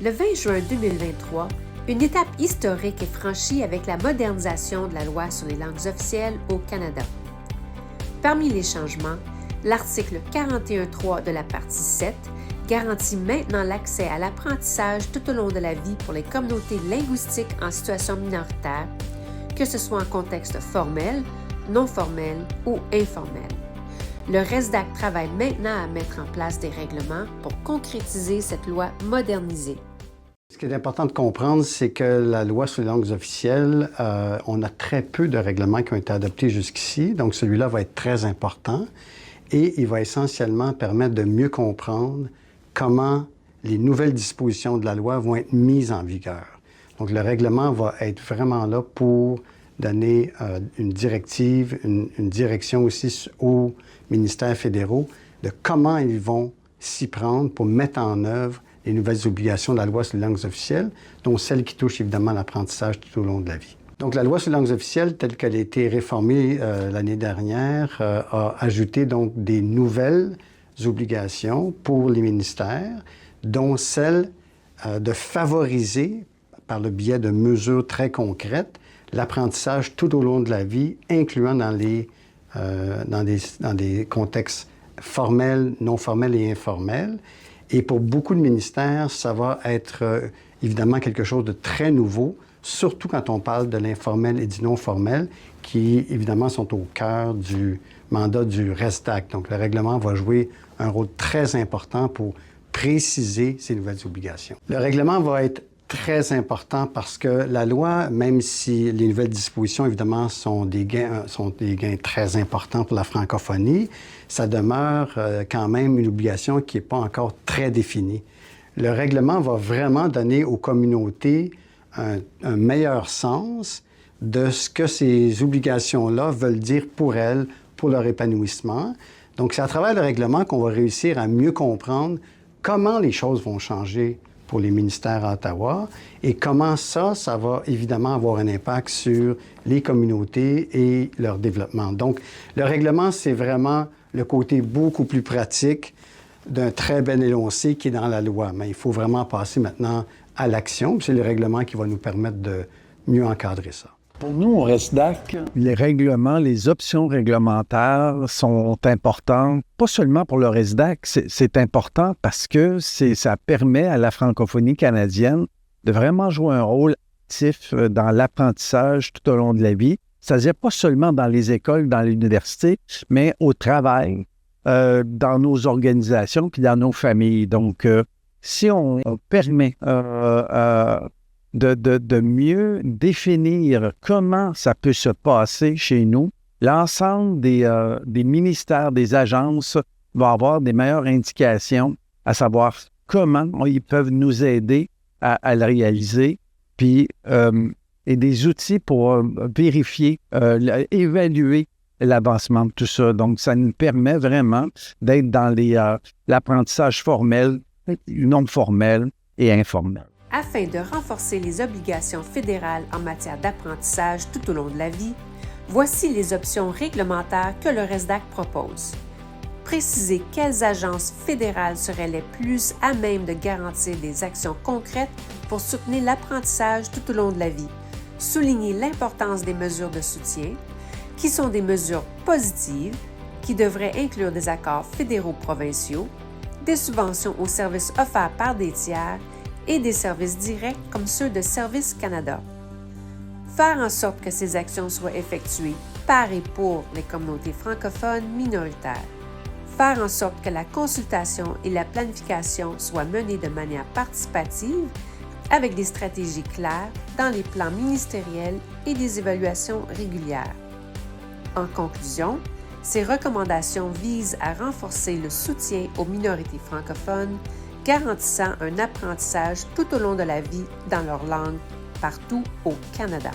Le 20 juin 2023, une étape historique est franchie avec la modernisation de la loi sur les langues officielles au Canada. Parmi les changements, l'article 41.3 de la partie 7 garantit maintenant l'accès à l'apprentissage tout au long de la vie pour les communautés linguistiques en situation minoritaire, que ce soit en contexte formel, non formel ou informel. Le RESDAC travaille maintenant à mettre en place des règlements pour concrétiser cette loi modernisée. Ce qui est important de comprendre, c'est que la loi sur les langues officielles, on a très peu de règlements qui ont été adoptés jusqu'ici, donc celui-là va être très important et il va essentiellement permettre de mieux comprendre comment les nouvelles dispositions de la loi vont être mises en vigueur. Donc le règlement va être vraiment là pour donner une directive, une direction aussi aux ministères fédéraux de comment ils vont s'y prendre pour mettre en œuvre les nouvelles obligations de la loi sur les langues officielles, dont celles qui touchent évidemment l'apprentissage tout au long de la vie. Donc la loi sur les langues officielles, telle qu'elle a été réformée l'année dernière, a ajouté donc des nouvelles obligations pour les ministères, dont celle de favoriser, par le biais de mesures très concrètes, l'apprentissage tout au long de la vie, incluant dans des contextes formels, non formels et informels. Et pour beaucoup de ministères, ça va être évidemment quelque chose de très nouveau, surtout quand on parle de l'informel et du non formel, qui évidemment sont au cœur du mandat du RESDAC. Donc le règlement va jouer un rôle très important pour préciser ces nouvelles obligations. Le règlement va être très important parce que la loi, même si les nouvelles dispositions, évidemment, sont des gains très importants pour la francophonie, ça demeure quand même une obligation qui n'est pas encore très définie. Le règlement va vraiment donner aux communautés un meilleur sens de ce que ces obligations-là veulent dire pour elles, pour leur épanouissement. Donc, c'est à travers le règlement qu'on va réussir à mieux comprendre comment les choses vont changer pour les ministères à Ottawa et comment ça va évidemment avoir un impact sur les communautés et leur développement. Donc, le règlement, c'est vraiment le côté beaucoup plus pratique d'un très bel énoncé qui est dans la loi. Mais il faut vraiment passer maintenant à l'action. C'est le règlement qui va nous permettre de mieux encadrer ça. Pour nous, au RESDAC, les règlements, les options réglementaires sont importantes, pas seulement pour le RESDAC, c'est important parce que ça permet à la francophonie canadienne de vraiment jouer un rôle actif dans l'apprentissage tout au long de la vie. C'est-à-dire pas seulement dans les écoles, dans l'université, mais au travail, dans nos organisations puis dans nos familles. Donc, si on permet de mieux définir comment ça peut se passer chez nous, l'ensemble des ministères, des agences vont avoir des meilleures indications à savoir comment ils peuvent nous aider à le réaliser, puis et des outils pour vérifier, évaluer l'avancement de tout ça. Donc, ça nous permet vraiment d'être dans l'apprentissage formel, non formel et informel. Afin de renforcer les obligations fédérales en matière d'apprentissage tout au long de la vie, voici les options réglementaires que le RESDAC propose. Préciser quelles agences fédérales seraient les plus à même de garantir des actions concrètes pour soutenir l'apprentissage tout au long de la vie. Souligner l'importance des mesures de soutien, qui sont des mesures positives, qui devraient inclure des accords fédéraux provinciaux, des subventions aux services offerts par des tiers et des services directs comme ceux de Service Canada. Faire en sorte que ces actions soient effectuées par et pour les communautés francophones minoritaires. Faire en sorte que la consultation et la planification soient menées de manière participative avec des stratégies claires dans les plans ministériels et des évaluations régulières. En conclusion, ces recommandations visent à renforcer le soutien aux minorités francophones, garantissant un apprentissage tout au long de la vie dans leur langue partout au Canada.